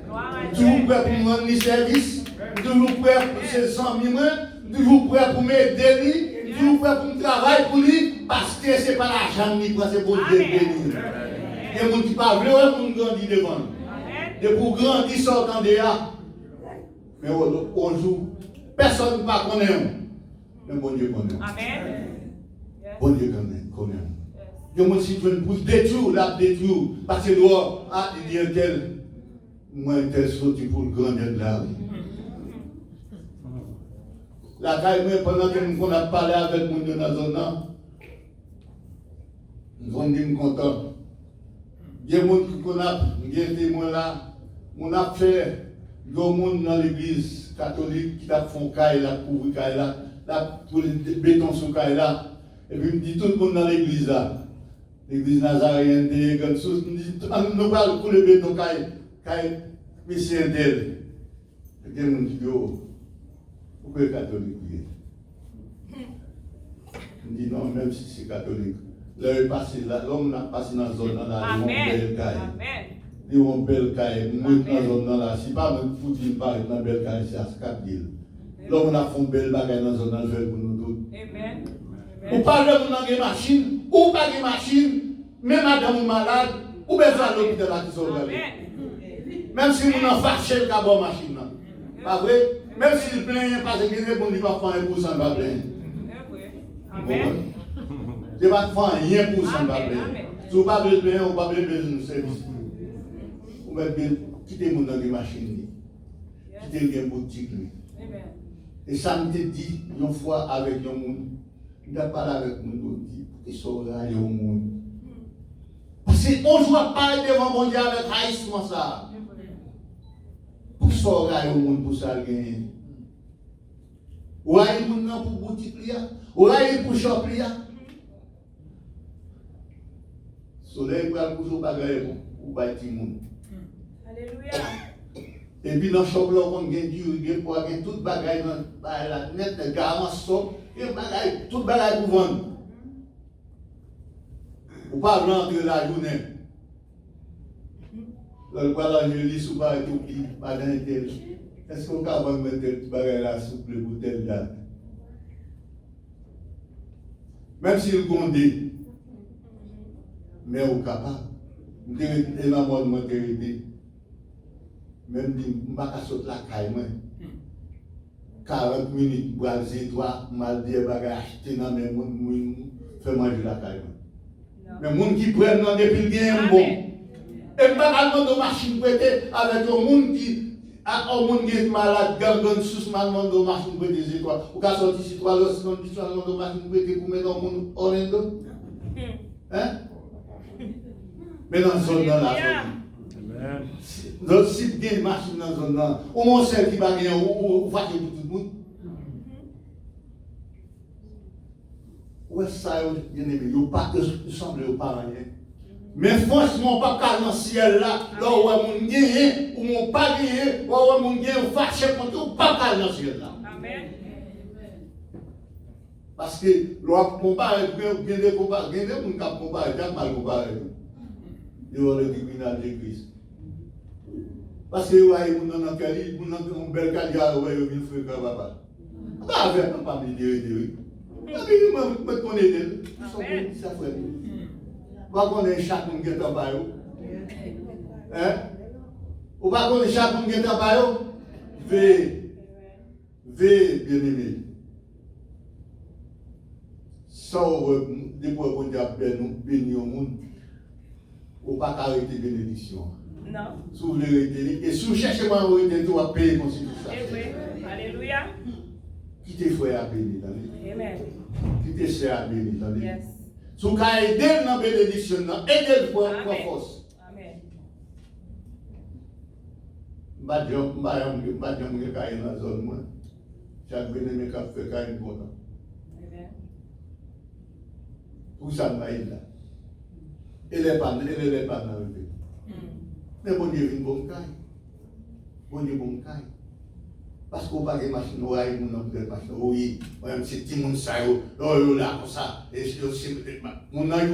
Toujours prêt pour me rendre service. Toujours prêt pour ses amis. Toujours prêt pour m'aider. Toujours prêt pour me travailler pour lui. Parce que ce n'est pas l'argent qui prend, c'est pour le bénir. Il y a des gens qui ne parlent pas pour nous grandir devant. Et pour grandir sortant de là. Mais on joue. Personne ne va connaître. Mais bon Dieu connaît. Amen. Bon Dieu connaît. Il y a des gens qui pour détruire, la détruire, parce que doit, il dit un tel, moi un tel sorti pour le grandir de la rue. La caille, pendant que nous avons parlé avec mon Dieu dans la zone, nous avons dit content. Il y a des gens qui ont des témoins là, on a fait, il y a des gens dans l'église catholique qui ont fait caille là, couvrir caille là, pour le béton sur caille là. Et puis, il me dit tout le monde dans l'église là, l'église nazaréenne, des grandes choses, il me dit, nous parlons pour le béton caille, monsieur Indel. Il y a des gens qui disent, pourquoi les catholiques prier? Il me dit, non, même si c'est catholique. L'homme n'a passé dans la zone là, il y a une belle caille. Il y a une belle caille. Moi, dans la zone là, si pas me foutre une barre dans la belle caille, c'est à ce cap d'île. L'homme n'a fait une belle bagaille dans la zone là, je vais pour nous tous. Ou pas de dans une machine, ou pas de machine, même madame ou malade, ou bien à l'hôpital là qui sont même si nous n'avons pas fâché le cabot machine là. Pas vrai? Même si le plein parce que les bon, il va faire 1% de la plein. Amen. Je ne vais pas faire rien pour ça. Si vous n'avez pas besoin, vous n'avez pas besoin de service. Vous pouvez quitter le monde dans les machines, quitter les boutiques. Et ça me dit, une fois avec un monde, il a parlé avec un monde, il saura au monde. Parce qu'on ne doit pas être devant mon Dieu avec haïssement ça. Pour saura au monde pour ça gagner. Ou a il monde pour boutique ou a il pour shop soleil pour aller pour bagaille pour bâtir monde. Alléluia. Et puis dans shop là on gagne du pour gagne toute bagaille dans la net de garance et bagaille toute bagaille pour vendre. Ou pas rentrer la journée. Le voilà je lis sous pas tout qui pas dans tel. Est-ce qu'on peut mettre des bagages là sous le bouteille là? Même s'il gondé, mais au capable, je suis énormément intéressé. Même si je ne vais pas sortir la caille, 40 minutes pour aller toi, mal des bagages acheter dans mes gens, faire manger la caille. Mais les gens qui prennent dans des piles, c'est bon. Et je ne vais pas demander aux machines prêtées avec les gens qui. Un monde qui est malade, gangan sous malade de machine pour des étoiles. Ou qu'à sortir si toi lorsqu'on dit ça de machine pour mettre dans monde Orlando. Hein? Mais dans zone dans la zone. Donc si il y a une machine dans zone là, ou mon seul qui va gagner ou fâcher pour tout le monde. Ouais ça bien aimé, il pas que semble pas rien. Mais franchement, pas qu'à dans le ciel là, là où on gagne, ou on pas gagné, où on gagne, on fâche contre pas qu'à dans le ciel là. Amen. Parce que l'on compare, bien des comparer, bien des gens qui comparent, bien mal comparé. Il y a le tribunal de Christ. Parce que vous voyez, vous n'avez pas une belle carrière, vous voyez, vous faites comme papa. Pas avec, pas me dire, mais je connais d'elle, ils sont petits, ça fait. Pas qu'on ait chaque monde qui est en bas. Hein? Ou pas qu'on ait chaque monde qui est en bas. Veillez, bien aimé. Sans des points qu'on dit béni au monde. Ou pas arrêter bénédiction. Non. Si vous voulez arrêter, et si vous cherchez à arrêter, vous allez payer comme si vous savez. Alléluia. Qui te fait à bénir dans les. Amen. Qui te sert à bénir dans les. Yes. Si vous avez aidé dans la bénédiction, aidez-le pour force. Amen. Je ne vais pas dire que je dans la zone. Chaque bénédiction qui a fait quand même bon. Pour ça, je vais là. Et les pannes, dans le pays. Mais bon Dieu, une bonne caille. Bon Dieu, bonne caille. Parce qu'on n'a pas de machine, on a une machine. Oui, même si tout le monde sait, oh là, comme ça. Et je suis mon aïe,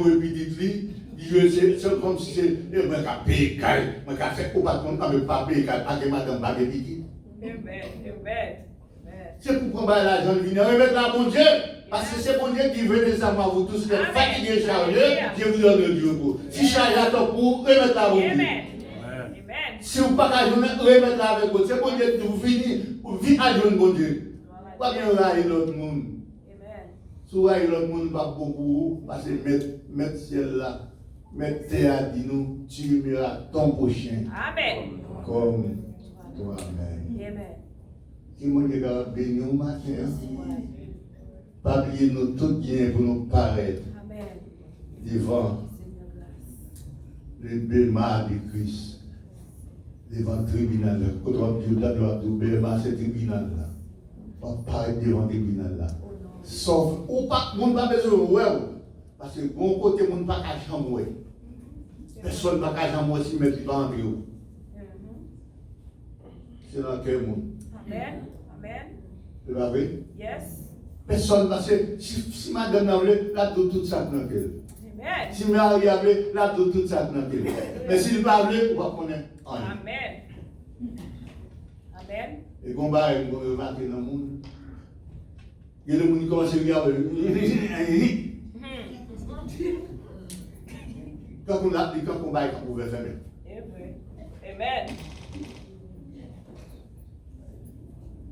c'est comme si c'est. Je vais payer caille. Je vais faire pour pas payer caille. Pas que madame va payer. C'est pour prendre l'argent de venir remettre la bon Dieu. Parce que c'est bon Dieu qui veut des âmes à vous tous, qui êtes fatigués, chargés. Dieu vous donne le Dieu pour. Si chargé à toi pour remettre la bon Dieu. Si vous ne pouvez pas remettre la avec vous, c'est bon Dieu qui vous finit à Dieu, bon Dieu. Pas bien railler l'autre monde. Si vous raillez l'autre monde, pas beaucoup, parce que mettre ciel là, mettre terre, dis-nous, tu aimeras ton prochain. Amen. Comme toi-même. Si mon Dieu va bénir au matin, pas oublier nous tout bien pour nous paraître devant le Belma de Christ, devant le tribunal. Quand on dit que Belma, c'est le tribunal là. On va pas être devant le tribunal là. Sauf, ou pas, on n'a pas besoin de ouais, parce que bon côté, on n'a pas qu'à chambre. Personne n'a pas qu'à chambre si mettre pas en trio. C'est dans quel monde? Amen. Amen. C'est pas vrai? Yes. Personne, parce que si madame n'a voulu, là, tout ça dans quel. Amen. Si Marie a voulu, là, tout ça dans quel. Mais s'il n'a pas voulu, on va connaître. Amen. Amen. Et combat est remarqué dans le monde. Il y a des gens qui commencent à regarder. Quand on a dit, quand on va être ouvert, fermé. Amen.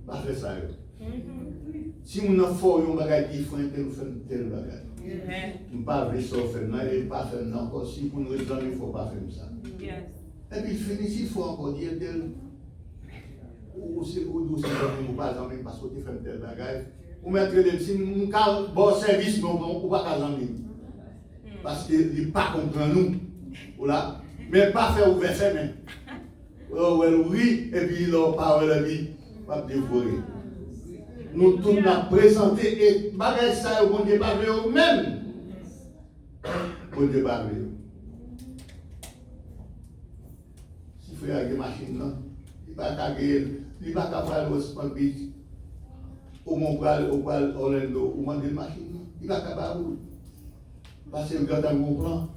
Pas faire ça. Si on a fort, on va dire différent, on fait tel bagage. On ne pas faire ça, on ne pas faire ça encore. Si pour nous raisonner, il ne faut pas faire ça. Et puis, il finit, il faut encore dire tel. Ou c'est pas jamais parce que tu fais tel bagage. Ou mettre les si nous avons bon service, mais on ne peut pas jamais. Parce qu'il n'est pas comprendre nous. Voilà. Mais pas faire ouvert fermé. Oui, et puis il n'a pas la vie. Pas dévorer. Nous tous nous présenté et bagage ça, on ne pas voir même. On ne pas voir. Si vous avez une machine, il ne va pas faire le Sport Beach. Au Orlando, ou une machine, il va pas rouler. Parce qu'il regarde un bon plan.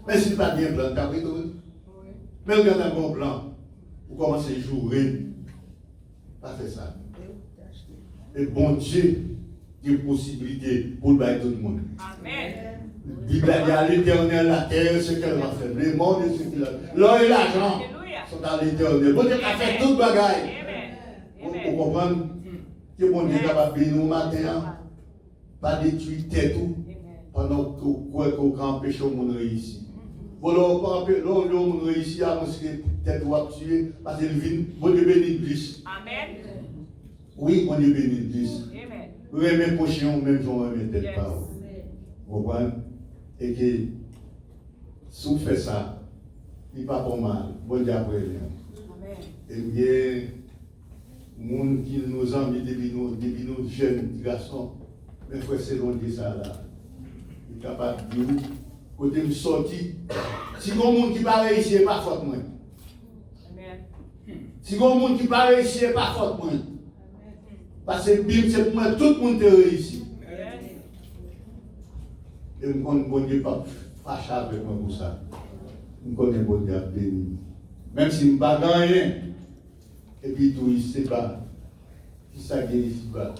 Mais s'il pas bien plan, tu as pris tout. Mais regarde un bon plan. Vous commencez à jouer. Pas faire ça. Et bon Dieu, il y a une possibilité pour le bailler tout le monde. Amen. Il y a l'éternel, la terre, ce qu'elle va faire. Le monde et ce qu'il a. L'or et l'argent sont à l'éternel. Bon Dieu a fait tout le bagage. Vous comprenez? Que bon Dieu est capable de nous matin, pas détruire tête tout, pendant qu'on empêche le monde ici. Voilà, le monde réussit à mourir tête ou à tuer, parce qu'il vient, bon Dieu bénit plus. Amen. Oui, bon Dieu bénit plus. Amen. Vous aimez pochon, même si on aime tête pas. Vous comprenez? Et que, si vous faites ça, il n'est pas pour mal. Bon Dieu après. Amen. Et bien, monde qui nous envie depuis nous jeunes garçons, mais frère, c'est long de ça là. Il est capable de dire, côté me sorti, si on monde qui pas réussi, c'est pas faute moi. Si on monde qui pas réussi, c'est pas faute moi. Parce que Bible, c'est pour moi, tout le monde est réussi. Et je connais bon Dieu pas fâché avec moi pour ça. Je connais bon Dieu béni. Même si je ne pas rien. Et puis tout ici bas. Qui ça qui est ici bas?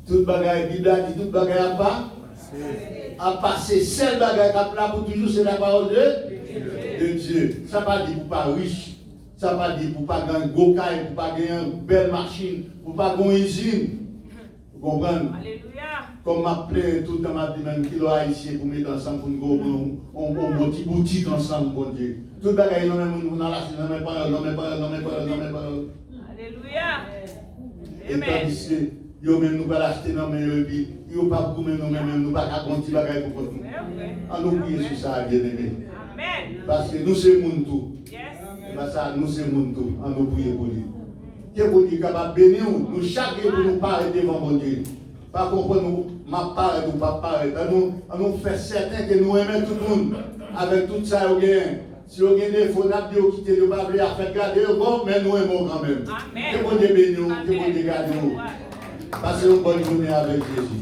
Tout bagaille, Bible a dit tout bagaille à pas. À passer seul bagaille à là pour toujours, c'est la parole de Dieu. Ça ne pas dire pour pas riche. Ça ne pas dire pour pas gagner gros caille, pour pas gagner une belle machine, pour pas gagner une usine. Vous comprenez? Alléluia. Comme m'a plaît tout le temps, m'a dit même qu'il a ici pour mettre ensemble pour nous on petit boutique ensemble, bon Dieu. Tout le bagaille, non, même dans la chine, non, mais pas. Alléluia. Et tandis que, yo même nous pas l'acheter, non, mais yo pas pour nous pas qu'à compter bagaille pour nous. On nous prie sur ça, bien aimé. Amen. Parce que nous, c'est monde tout. Yes. Parce que nous, c'est monde tout. On nous prie pour lui. Que bon Dieu capable de bénir nous, chaque jour nous parler devant mon Dieu. Pas comprendre nous, ma part ou pas paraître. Nous fait certain que nous aimons tout le monde. Avec tout ça, nous gagnons. Si vous avez des faux nappes, vous quittez le bas, à faire garder, bon, mais nous aimons quand même. Amen. Que bon Dieu bénisse nous, que bon Dieu garde nous. Passez une bonne journée avec Jésus.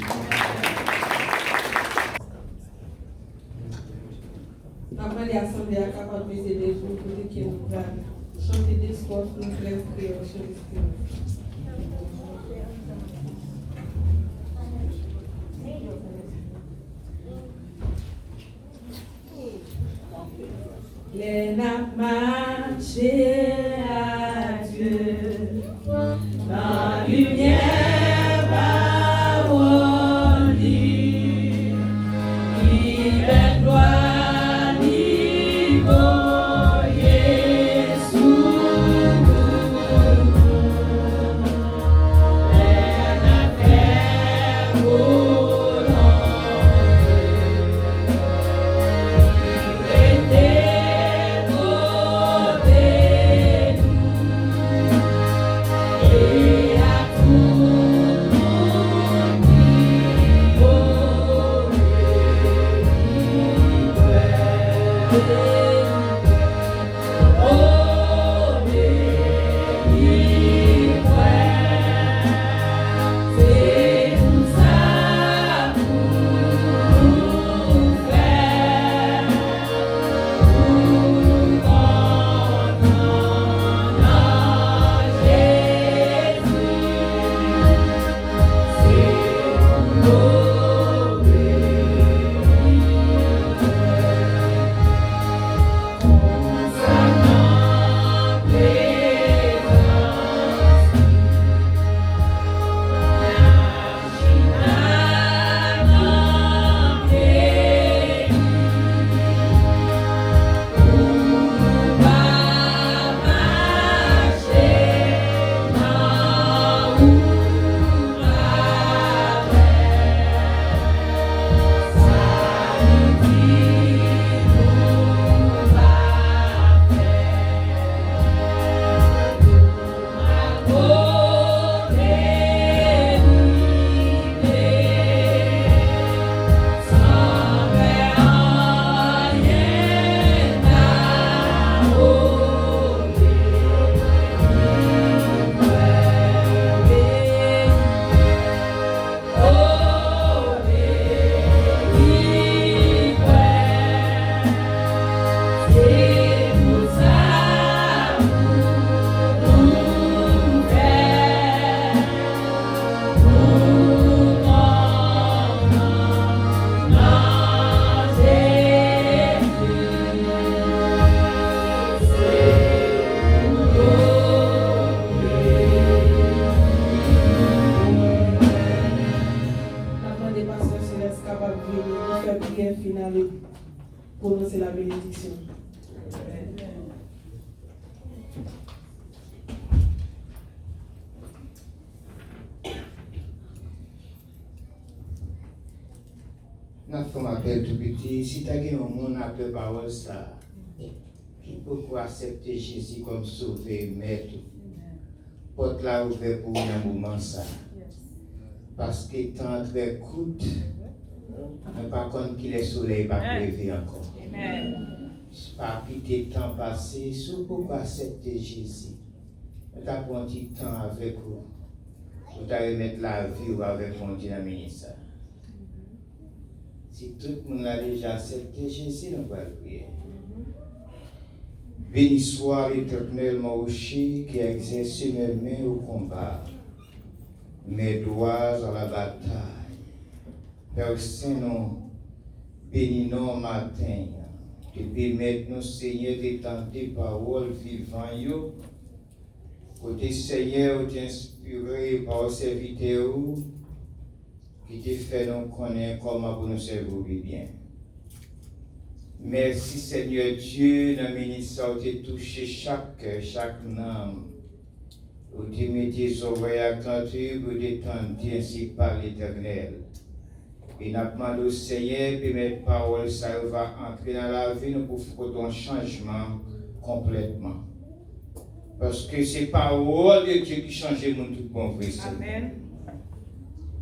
Après l'assemblée à capable de des jours pour que nous chanter des sports pour nous faire créer sur le Les nappes marché à Dieu dans la lumière parole qui belle gloire niveau Jésus les nappes prononcer la bénédiction. Notre m'appelle tout petit, si tu as un monde à peu parole ça, qui peut accepter Jésus comme sauveur, maître, porte la ouverte pour un moment ça. Parce que tant très coûte, mais par contre qu'il est soleil va lever encore. Pas quitter le temps passé, sous pour accepter Jésus. Mais tu as pris un petit temps avec vous. Vous allez remettre la vie avec mon Dieu dans le ministère. Si tout le monde a déjà accepté Jésus, nous allons prier. Béni soit l'Éternel, mon rocher, qui a exercé mes mains au combat, mes doigts à la bataille. Père Saint-Nom, bénis-nous matin, qui permette nous, Seigneur, d'étendre tes paroles vivantes. Côté Seigneur, t'inspiré par serviteur, qui te fait nous connaître comment pour nous servir bien. Merci Seigneur Dieu, dans le ministère, tu as touché chaque cœur, chaque âme. Où tu mets tes oreilles attentives pour détendre ainsi par l'Éternel. Et nous demandons au Seigneur que mes paroles, ça va entrer dans la vie, nous pour un changement complètement. Parce que c'est paroles de Dieu qui change le monde tout bon vrai. Amen.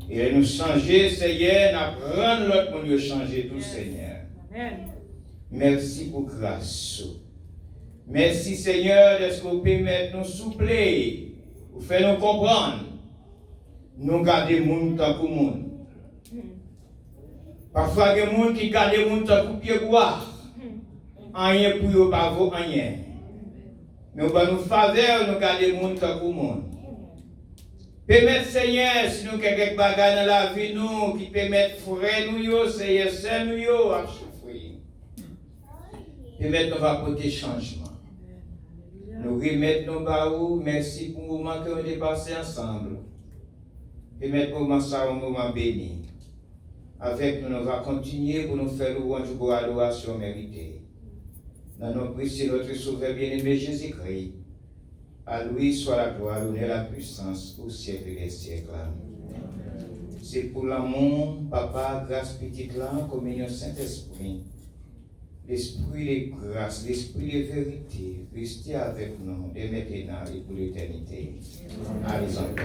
Et nous changer, Seigneur, nous prendre l'autre monde de changer tout, Seigneur. Amen. Merci pour grâce. Merci, Seigneur, de ce que vous permettez nous soupler, vous faites nous comprendre. Nous gardons le monde tant que le monde. Parfois, il y a des gens qui gardent le monde tant que pied boire. Rien pour eux, pas vaut rien. Mais nous allons nous faveur, nous gardons le monde tant que le monde. Permettez, Seigneur, si nous avons quelques bagages dans la vie, nous, qui permettent frères nous, Seigneur, sœurs nous, à souffrir. Permettez nous apporter changement. Nous remettons nos barreaux, merci pour le moment que nous avons passé ensemble. Permettez nous moment ça un moment béni. Avec nous, nous allons continuer pour nous faire louange pour l'adoration méritée. Dans nos prières, notre Sauveur bien-aimé Jésus-Christ. À lui soit la gloire, l'honneur, la puissance au siècle des siècles. C'est pour l'amour, Papa, grâce petite là, communion Saint-Esprit. L'esprit de grâce, l'esprit de vérité, restez avec nous dès maintenant et pour l'éternité. Allez en paix.